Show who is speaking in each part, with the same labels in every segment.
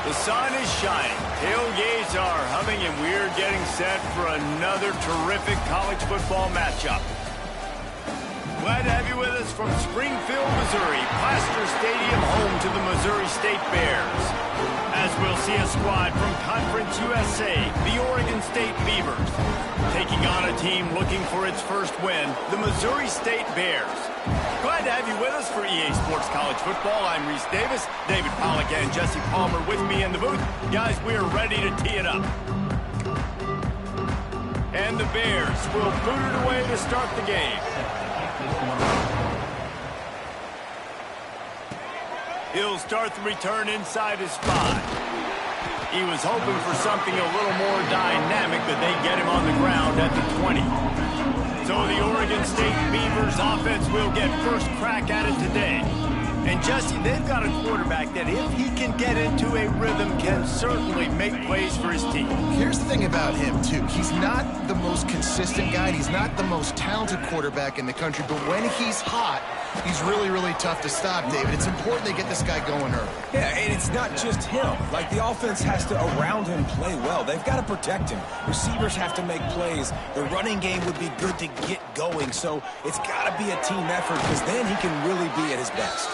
Speaker 1: The sun is shining, tailgates are humming, and we're getting set for another terrific college football matchup. Glad to have you with us from Springfield, Missouri, Plaster Stadium, home to the Missouri State Bears. As we'll see a squad from Conference USA, the Oregon State Beavers, taking on a team looking for its first win, the Missouri State Bears. Glad to have you with us for EA Sports College Football. I'm Reese Davis, David Pollack and Jesse Palmer with me in the booth. Guys, we are ready to tee it up. And the Bears will boot it away to start the game. He'll start the return inside his 5. He was hoping for something a little more dynamic, but they get him on the ground at the 20. So the Oregon State Beavers offense will get first crack at it today. And Jesse, they've got a quarterback that if he can get into a rhythm can certainly make plays for his team.
Speaker 2: Here's the thing about him, too. He's not the most consistent guy. He's not the most talented quarterback in the country. But when he's hot, he's really, really tough to stop, David. It's important they get this guy going early.
Speaker 3: Yeah, and it's not just him. Like, the offense has to, around him, play well. They've got to protect him. Receivers have to make plays. The running game would be good to get going. So it's got to be a team effort because then he can really be at his best.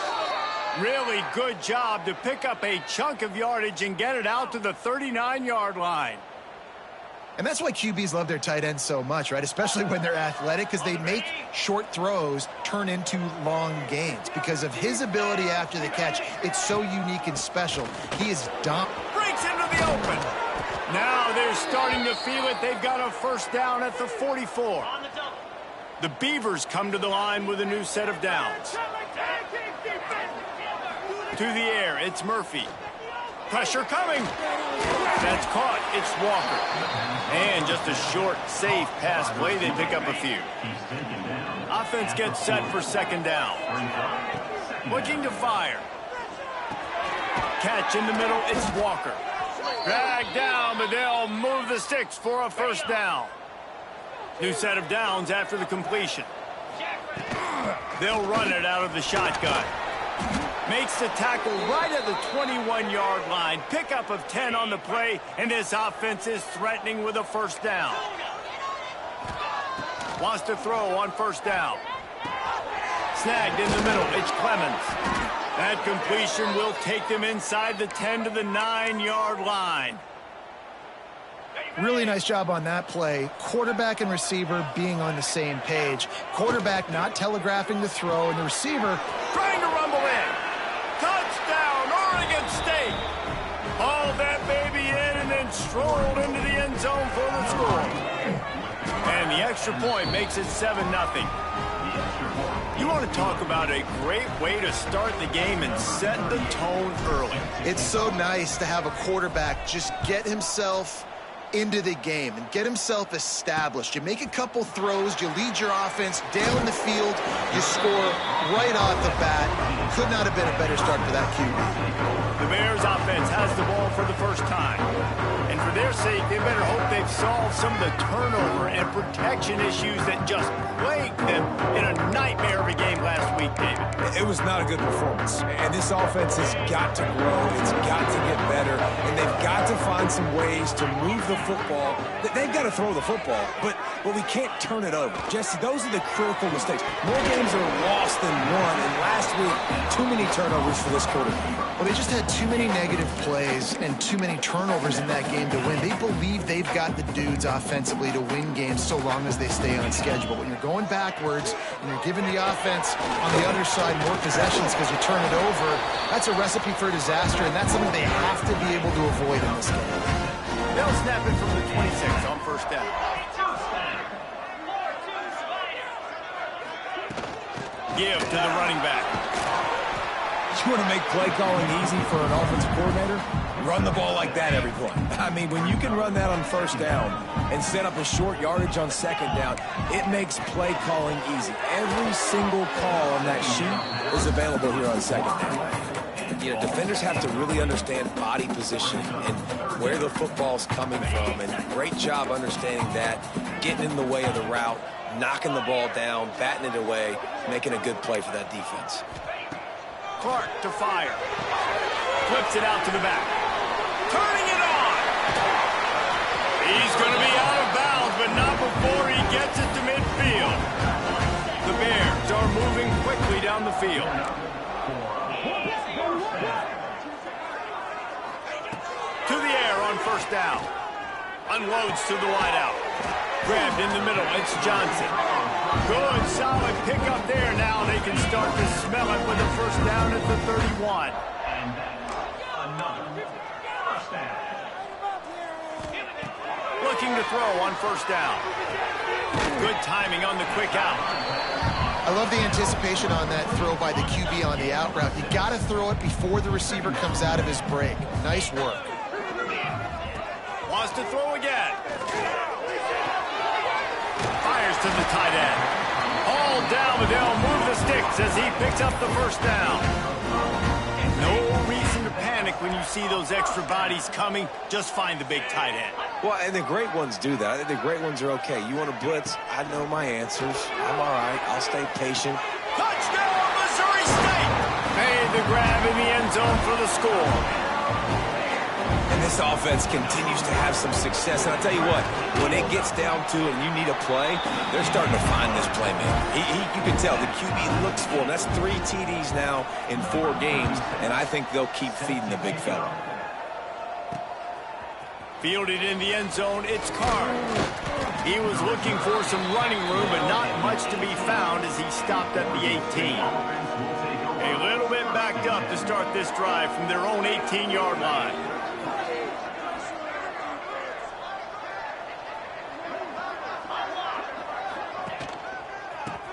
Speaker 1: Really good job to pick up a chunk of yardage and get it out to the 39-yard line.
Speaker 2: And that's why QBs love their tight ends so much, right? Especially when they're athletic, because they make short throws turn into long gains. Because of his ability after the catch, it's so unique and special. He is dumb.
Speaker 1: Breaks into the open. Now they're starting to feel it. They've got a first down at the 44. The Beavers come to the line with a new set of downs. To the air, it's Murphy. Pressure coming. That's caught. It's Walker. And just a short, safe pass play. They pick up a few. Offense gets set for second down. Looking to fire. Catch in the middle. It's Walker. Dragged down, but they'll move the sticks for a first down. New set of downs after the completion. They'll run it out of the shotgun. Makes the tackle right at the 21-yard line. Pickup of 10 on the play, and this offense is threatening with a first down. Wants to throw on first down. Snagged in the middle. It's Clemens. That completion will take them inside the 10 to the 9-yard line.
Speaker 2: Really nice job on that play. Quarterback and receiver being on the same page. Quarterback not telegraphing the throw, and the receiver
Speaker 1: trying to rumble in. Touchdown, Oregon State. Hauled that baby in and then strolled into the end zone for the score. And the extra point makes it 7-0. You want to talk about a great way to start the game and set the tone early.
Speaker 2: It's so nice to have a quarterback just get himself into the game and get himself established. You make a couple throws, you lead your offense down the field, you score right off the bat. Could not have been a better start for that QB.
Speaker 1: The Bears offense has the ball for the first time. And for their sake, they better hope they've solved some of the turnover and protection issues that just plagued them in a nightmare of a game last week, David.
Speaker 3: It was not a good performance. And this offense has got to grow. It's got to get better. And they've got to find some ways to move the football. They've got to throw the football, but we can't turn it over. Jesse, those are the critical mistakes. More games are lost than won, and last week, too many turnovers for this quarterback.
Speaker 2: Well, they just had too many negative plays and too many turnovers in that game to win. They believe they've got the dudes offensively to win games so long as they stay on schedule. But when you're going backwards and you're giving the offense on the other side more possessions because you turn it over, that's a recipe for disaster, and that's something they have to be able to avoid in this game.
Speaker 1: They'll snap it from the 26 on first down. Give to the running back.
Speaker 3: You want to make play calling easy for an offensive coordinator? Run the ball like that every play. I mean, when you can run that on first down and set up a short yardage on second down, it makes play calling easy. Every single call on that sheet is available here on second down. You know, defenders have to really understand body position and where the football's coming from, and great job understanding that, getting in the way of the route, knocking the ball down, batting it away, making a good play for that defense.
Speaker 1: Clark to fire. Flips it out to the back. turning it on. He's going to be out of bounds, but not before he gets it to midfield. The Bears are moving quickly down the field. To the air on first down. Unloads to the wideout. Grabbed in the middle. It's Johnson. Good, solid pickup there. Now they can start to smell it with a first down at the 31. Looking to throw on first down. Good timing on the quick out.
Speaker 2: I love the anticipation on that throw by the QB on the out route. You got to throw it before the receiver comes out of his break. Nice work.
Speaker 1: Wants to throw again. Fires to the tight end. All down, but they'll move the sticks as he picks up the first down. No reason to panic when you see those extra bodies coming. Just find the big tight end.
Speaker 3: Well, and the great ones do that. I think the great ones are okay. You want to blitz? I know my answers. I'm all right. I'll stay patient.
Speaker 1: Touchdown, Missouri State! Made the grab in the end zone for the score.
Speaker 3: And this offense continues to have some success. And I'll tell you what, when it gets down to it and you need a play, they're starting to find this playmaker. You can tell the QB looks for him. That's 3 TDs now in 4 games, and I think they'll keep feeding the big fella.
Speaker 1: Fielded in the end zone, it's Carr. He was looking for some running room, but not much to be found as he stopped at the 18. A little bit backed up to start this drive from their own 18-yard line.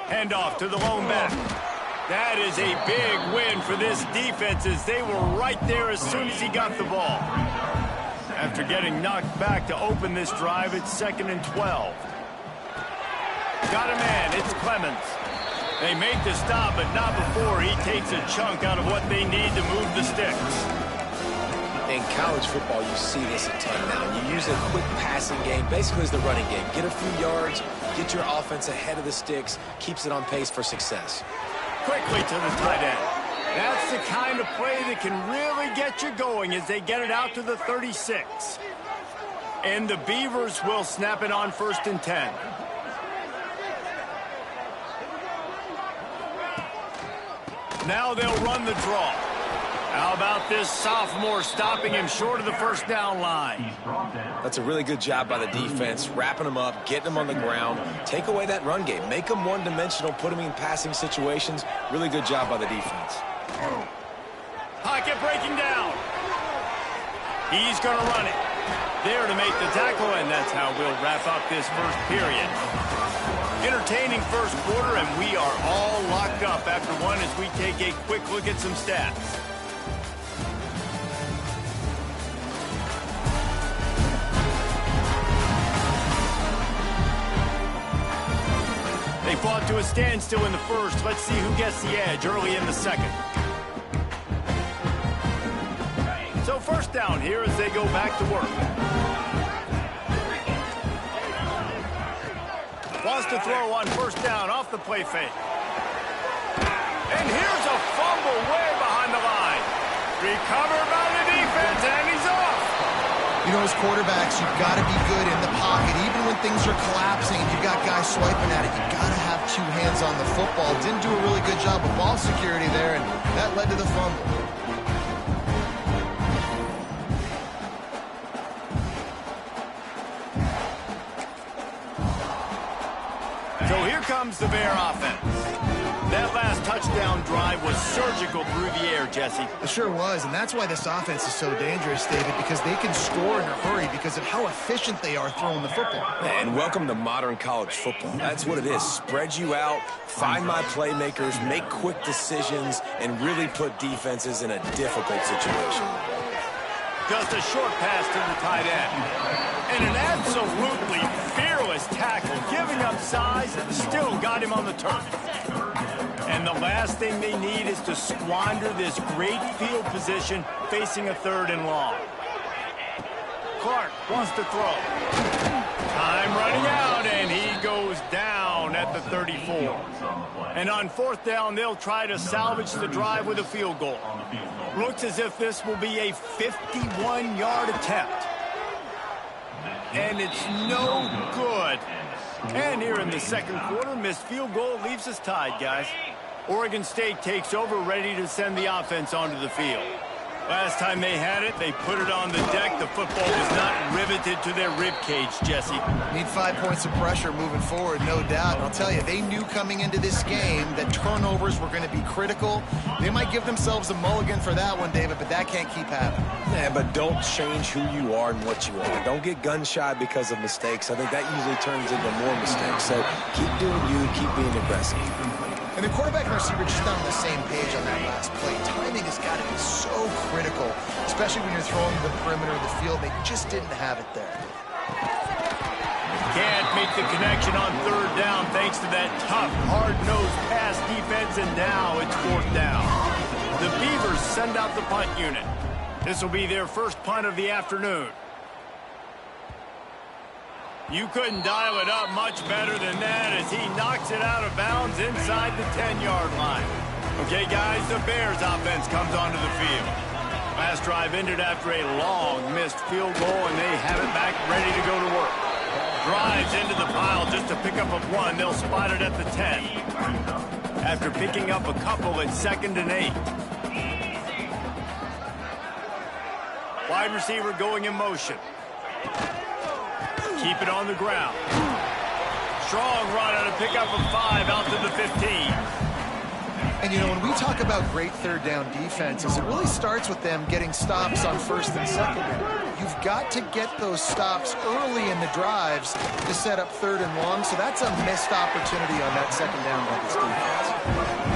Speaker 1: Handoff to the lone back. That is a big win for this defense as they were right there as soon as he got the ball. After getting knocked back to open this drive, it's 2nd and 12. Got a man, it's Clemens. They make the stop, but not before he takes a chunk out of what they need to move the sticks.
Speaker 3: In college football, you see this a ton now. You use a quick passing game, basically as the running game. Get a few yards, get your offense ahead of the sticks, keeps it on pace for success.
Speaker 1: Quickly to the tight end. That's the kind of play that can really get you going as they get it out to the 36. And the Beavers will snap it on 1st and 10. Now they'll run the draw. How about this sophomore stopping him short of the first down line?
Speaker 3: That's a really good job by the defense, wrapping them up, getting them on the ground. Take away that run game. Make them one-dimensional, put them in passing situations. Really good job by the defense.
Speaker 1: Pocket breaking down. He's going to run it. There to make the tackle, and that's how we'll wrap up this first period. Entertaining first quarter, and we are all locked up after one as we take a quick look at some stats. They fought to a standstill in the first. Let's see who gets the edge early in the second. So first down here as they go back to work. Wants to throw on first down off the play fake. And here's a fumble way behind the line. Recovered by the defense, and he's off.
Speaker 2: You know, as quarterbacks, you've got to be good in the pocket. Even when things are collapsing and you've got guys swiping at it, you've got to have 2 hands on the football. Didn't do a really good job of ball security there, and that led to the fumble.
Speaker 1: So here comes the Bear offense. That last touchdown drive was surgical through the air, Jesse.
Speaker 2: It sure was, and that's why this offense is so dangerous, David, because they can score in a hurry because of how efficient they are throwing the football.
Speaker 3: And welcome to modern college football. That's what it is. Spread you out, find my playmakers, make quick decisions, and really put defenses in a difficult situation.
Speaker 1: Just a short pass to the tight end. And an absolutely fearless tackle, giving up size, still got him on the turf. And the last thing they need is to squander this great field position facing a 3rd and long. Clark wants to throw. Time running out, and he goes down at the 34. And on 4th down, they'll try to salvage the drive with a field goal. Looks as if this will be a 51-yard attempt. And it's no good. And here in the second quarter, missed field goal leaves us tied, guys. Oregon State takes over, ready to send the offense onto the field. Last time they had it, they put it on the deck. The football was not riveted to their rib cage, Jesse.
Speaker 2: Need 5 points of pressure moving forward, no doubt. And I'll tell you, they knew coming into this game that turnovers were going to be critical. They might give themselves a mulligan for that one, David, but that can't keep happening.
Speaker 3: Yeah, but don't change who you are and what you are. Don't get gun-shy because of mistakes. I think that usually turns into more mistakes. So keep doing you, keep being aggressive.
Speaker 2: And the quarterback and receiver just not on the same page on that last play. Timing has got to be so critical, especially when you're throwing the perimeter of the field. They just didn't have it there.
Speaker 1: Can't make the connection on third down thanks to that tough, hard-nosed pass defense, and now it's fourth down. The Beavers send out the punt unit. This will be their first punt of the afternoon. You couldn't dial it up much better than that as he knocks it out of bounds inside the 10-yard line. Okay, guys, the Bears offense comes onto the field. Last drive ended after a long missed field goal, and they have it back ready to go to work. Drives into the pile just to pick up a one. They'll spot it at the 10. After picking up a couple at 2nd and 8. Wide receiver going in motion. Keep it on the ground. Strong run on a pickup of 5 out to the 15.
Speaker 2: And, you know, when we talk about great third down defenses, it really starts with them getting stops on first and second. You've got to get those stops early in the drives to set up third and long, so that's a missed opportunity on that second down by this defense.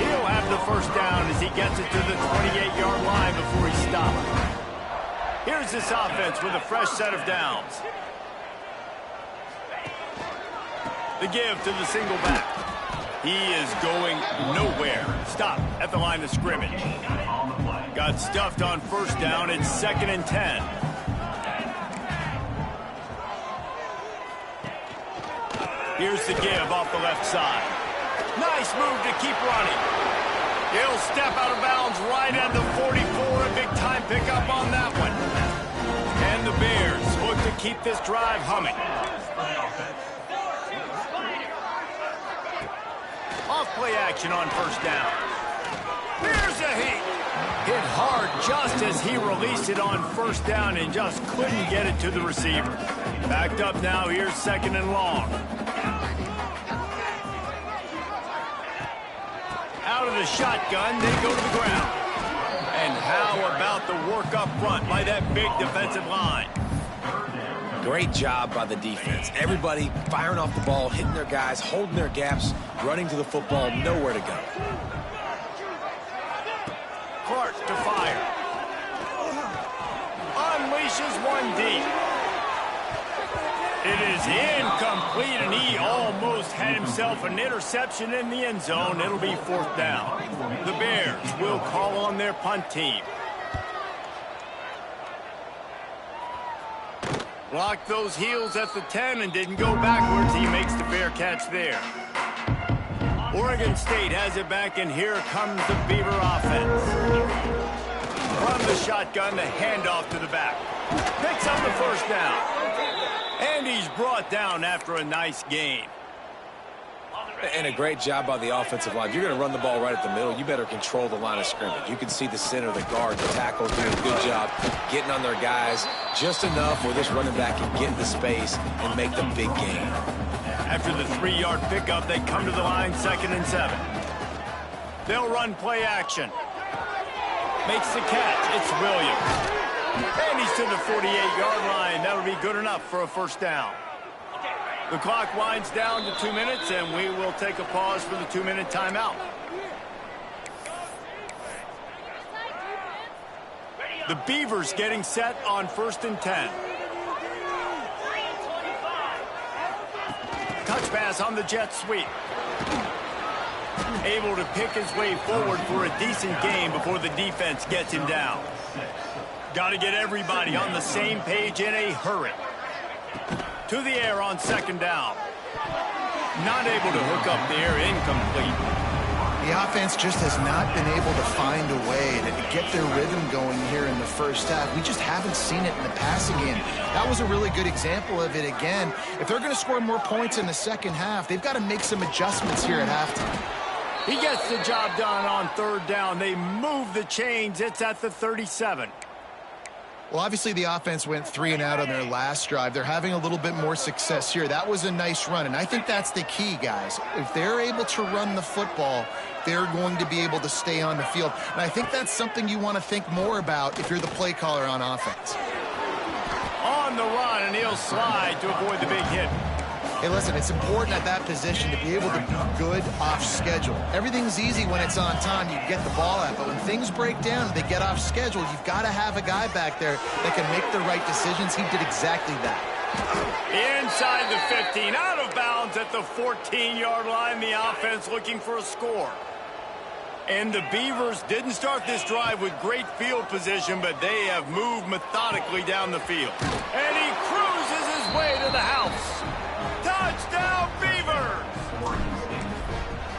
Speaker 1: He'll have the first down as he gets it to the 28-yard line before he stops. Here's this offense with a fresh set of downs. The give to the single back. He is going nowhere. Stop at the line of scrimmage. Got stuffed on first down. It's 2nd and 10. Here's the give off the left side. Nice move to keep running. He'll step out of bounds right at the 44. A big-time pickup on that one. And the Bears look to keep this drive humming. Off-play action on first down. Here's a hit. Hit hard just as he released it on first down and just couldn't get it to the receiver. Backed up now. Here's 2nd and long. Out of the shotgun, they go to the ground. And how about the work up front by that big defensive line?
Speaker 3: Great job by the defense. Everybody firing off the ball, hitting their guys, holding their gaps, running to the football, nowhere to go.
Speaker 1: Clark to fire. Unleashes one deep. It is incomplete, and he almost had himself an interception in the end zone. It'll be fourth down. The Bears will call on their punt team. Blocked those heels at the 10 and didn't go backwards. He makes the fair catch there. Oregon State has it back, and here comes the Beaver offense. From the shotgun, the handoff to the back. Picks up the first down. And he's brought down after a nice gain.
Speaker 3: And a great job by the offensive line. If you're going to run the ball right at the middle, you better control the line of scrimmage. You can see the center, the guard, the tackle doing a good job getting on their guys just enough where this running back can get into space and make the big gain.
Speaker 1: After the 3-yard pickup, they come to the line 2nd and 7. They'll run play action. Makes the catch. It's Williams. And he's to the 48-yard line. That'll be good enough for a first down. The clock winds down to 2 minutes, and we will take a pause for the 2-minute timeout. The Beavers getting set on 1st and 10. Touch pass on the jet sweep. Able to pick his way forward for a decent gain before the defense gets him down. Got to get everybody on the same page in a hurry. To the air on 2nd down. Not able to hook up there, incomplete.
Speaker 2: The offense just has not been able to find a way to get their rhythm going here in the first half. We just haven't seen it in the passing game. That was a really good example of it again. If they're going to score more points in the second half, they've got to make some adjustments here at halftime.
Speaker 1: He gets the job done on third down. They move the chains. It's at the 37.
Speaker 2: Well, obviously the offense went 3 and out on their last drive. They're having a little bit more success here. That was a nice run, and I think that's the key, guys. If they're able to run the football, they're going to be able to stay on the field. And I think that's something you want to think more about if you're the play caller on offense.
Speaker 1: On the run, and he'll slide to avoid the big hit.
Speaker 2: Hey, listen, it's important at that position to be able to be good off schedule. Everything's easy when it's on time. You get the ball out. But when things break down, they get off schedule, you've got to have a guy back there that can make the right decisions. He did exactly that.
Speaker 1: Inside the 15, out of bounds at the 14-yard line. The offense looking for a score. And the Beavers didn't start this drive with great field position, but they have moved methodically down the field. And he cruises his way to the house. Touchdown, Beavers!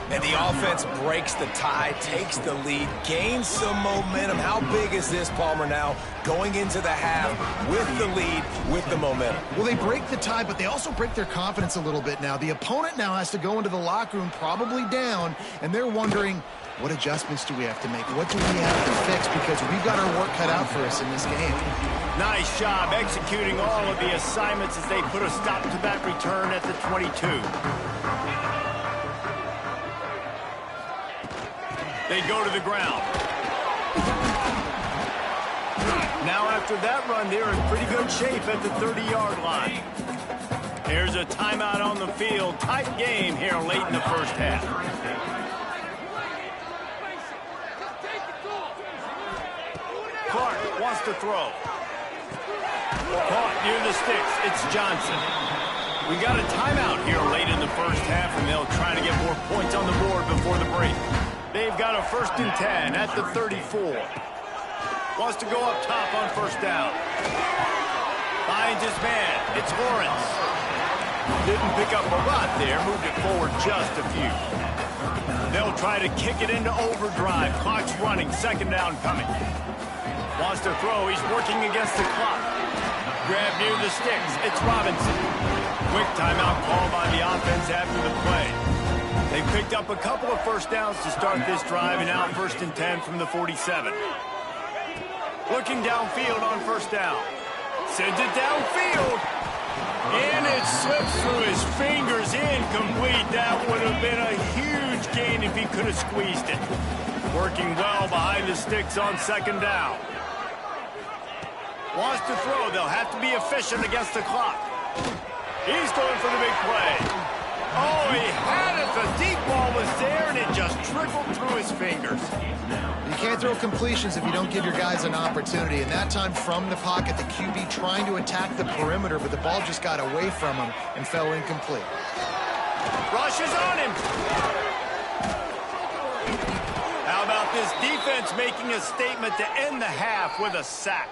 Speaker 3: And the offense breaks the tie, takes the lead, gains some momentum. How big is this, Palmer, now going into the half with the lead, with the momentum?
Speaker 2: Well, they break the tie, but they also break their confidence a little bit now. The opponent now has to go into the locker room probably down, and they're wondering, what adjustments do we have to make? What do we have to fix? Because we've got our work cut out for us in this game.
Speaker 1: Nice job executing all of the assignments as they put a stop to that return at the 22. They go to the ground. Now after that run, they're in pretty good shape at the 30-yard line. Here's a timeout on the field. Tight game here late in the first half. Clark wants to throw. Caught near the sticks. It's Johnson. We got a timeout here late in the first half, and they'll try to get more points on the board before the break. They've got a 1st and 10 at the 34. Wants to go up top on first down. Finds his man. It's Lawrence. Didn't pick up a lot there. Moved it forward just a few. They'll try to kick it into overdrive. Clock's running. 2nd down coming. Wants to throw. He's working against the clock. Grab near the sticks. It's Robinson. Quick timeout call by the offense after the play. They picked up a couple of first downs to start this drive, and now 1st and 10 from the 47. Looking downfield on first down. Sends it downfield. And it slips through his fingers. Incomplete. That would have been a huge gain if he could have squeezed it. Working well behind the sticks on 2nd down. Wants to throw. They'll have to be efficient against the clock. He's going for the big play. Oh, he had it. The deep ball was there, and it just trickled through his fingers.
Speaker 2: You can't throw completions if you don't give your guys an opportunity. And that time from the pocket, the QB trying to attack the perimeter, but the ball just got away from him and fell incomplete.
Speaker 1: Rushes on him. How about this defense making a statement to end the half with a sack?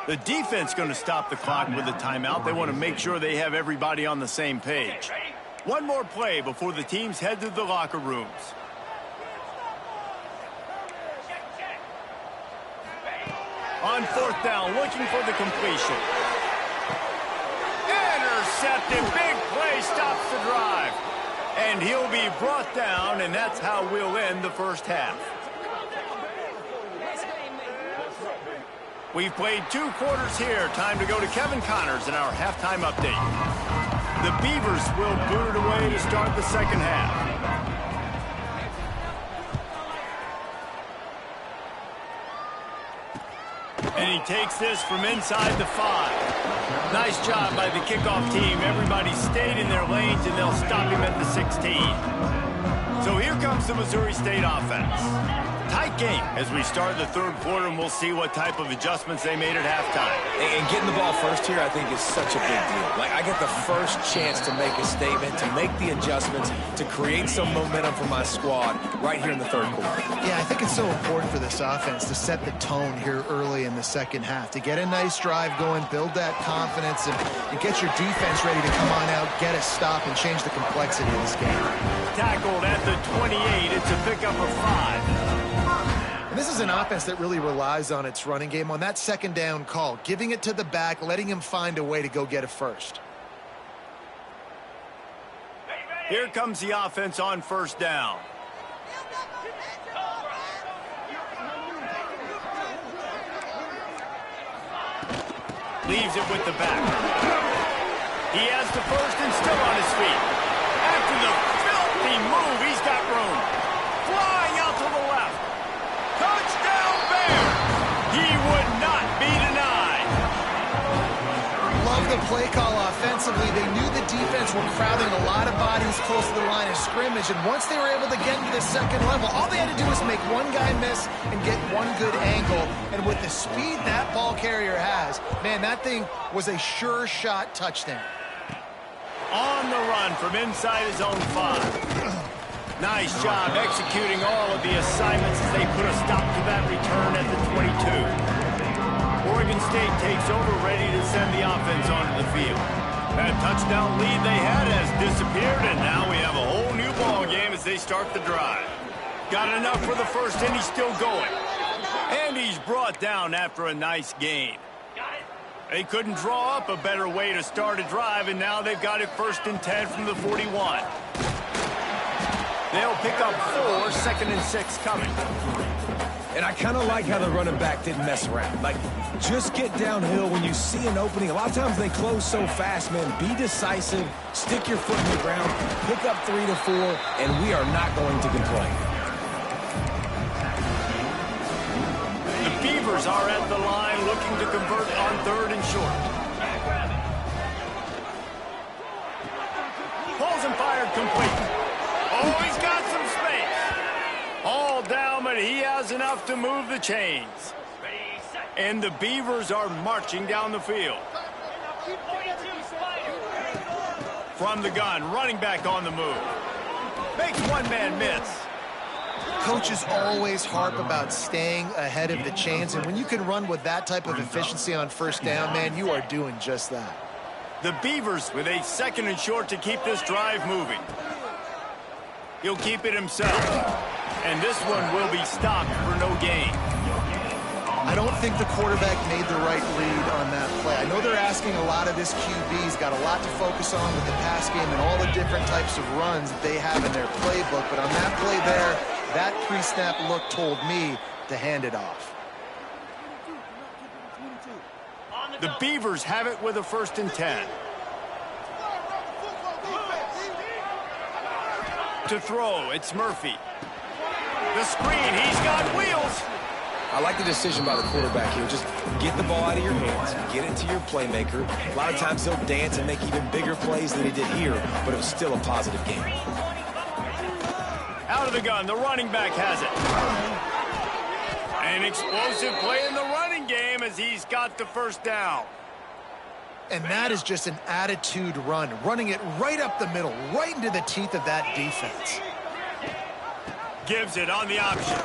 Speaker 1: The defense going to stop the clock with a timeout. They want to make sure they have everybody on the same page. One more play before the teams head to the locker rooms. On 4th down, looking for the completion. Intercepted. Big play stops the drive. And he'll be brought down, and that's how we'll end the first half. We've played 2 quarters here. Time to go to Kevin Connors in our halftime update. The Beavers will boot it away to start the second half. And he takes this from inside the 5. Nice job by the kickoff team. Everybody stayed in their lanes, and they'll stop him at the 16. So here comes the Missouri State offense. Tight game as we start the third quarter, and we'll see what type of adjustments they made at halftime.
Speaker 3: And getting the ball first here, I think, is such a big deal. Like, I get the first chance to make a statement, to make the adjustments, to create some momentum for my squad right here in the third quarter.
Speaker 2: Yeah, I think it's so important for this offense to set the tone here early in the second half, to get a nice drive going, build that confidence, and get your defense ready to come on out, get a stop, and change the complexity of this game.
Speaker 1: Tackled at the 28. It's a pickup of 5.
Speaker 2: And this is an offense that really relies on its running game on that second down call, giving it to the back, letting him find a way to go get a first.
Speaker 1: Here comes the offense on first down. Leaves it with the back. He has the first and still on his feet. After the filthy move, he's got room. Flying out to the left. Touchdown Bear! He would not be denied.
Speaker 2: Love the play call offensively. They knew the defense were crowding a lot of bodies close to the line of scrimmage, and once they were able to get into the second level, all they had to do was make one guy miss and get one good angle. And with the speed that ball carrier has, man, that thing was a sure shot touchdown.
Speaker 1: On the run from inside his own 5. Nice job executing all of the assignments as they put a stop to that return at the 22. Oregon State takes over, ready to send the offense onto the field. That touchdown lead they had has disappeared, and now we have a whole new ball game as they start the drive. Got enough for the first, and he's still going. And he's brought down after a nice gain. They couldn't draw up a better way to start a drive, and now they've got it 1st and 10 from the 41. They'll pick up 4, 2nd and 6 coming.
Speaker 3: And I kind of like how the running back didn't mess around. Like, just get downhill when you see an opening. A lot of times they close so fast, man. Be decisive, stick your foot in the ground, pick up 3 to 4, and we are not going to complain.
Speaker 1: The Beavers are at the line looking to convert on 3rd and short. Pulls and fired complete. Oh, he's got some space. All down, but he has enough to move the chains. And the Beavers are marching down the field. From the gun, running back on the move. Makes one man miss.
Speaker 2: Coaches always harp about staying ahead of the chains, and when you can run with that type of efficiency on first down, man, you are doing just that.
Speaker 1: The Beavers with a 2nd and short to keep this drive moving. He'll keep it himself. And this one will be stopped for no gain.
Speaker 2: I don't think the quarterback made the right read on that play. I know they're asking a lot of this QB. He's got a lot to focus on with the pass game and all the different types of runs that they have in their playbook. But on that play there, that pre-snap look told me to hand it off.
Speaker 1: The Beavers have it with a 1st and 10. To throw, it's Murphy. The screen, he's got wheels.
Speaker 3: I like the decision by the quarterback here. Just get the ball out of your hands, get it to your playmaker. A lot of times he'll dance and make even bigger plays than he did here, but it was still a positive game.
Speaker 1: Out of the gun, the running back has it. An explosive play in the running game as he's got the 1st down.
Speaker 2: And that is just an attitude run, running it right up the middle, right into the teeth of that defense.
Speaker 1: Gives it on the option.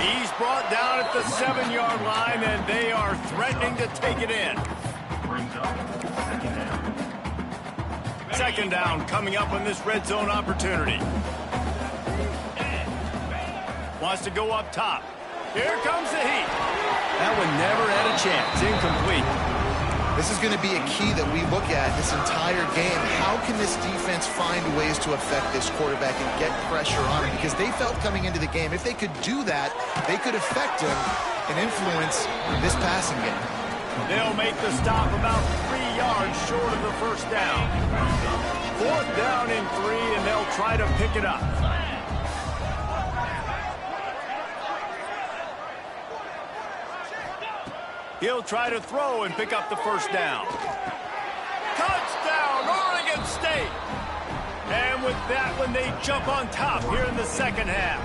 Speaker 1: He's brought down at the 7-yard line, and they are threatening to take it in. 2nd down coming up on this red zone opportunity. Wants to go up top. Here comes the heat. That one never had a chance. Incomplete.
Speaker 2: This is going to be a key that we look at this entire game. How can this defense find ways to affect this quarterback and get pressure on him? Because they felt coming into the game, if they could do that, they could affect him and influence this passing game.
Speaker 1: They'll make the stop about 3 yards short of the 1st down. 4th down and 3, and they'll try to pick it up. He'll try to throw and pick up the 1st down. Touchdown, Oregon State! And with that one, they jump on top here in the second half.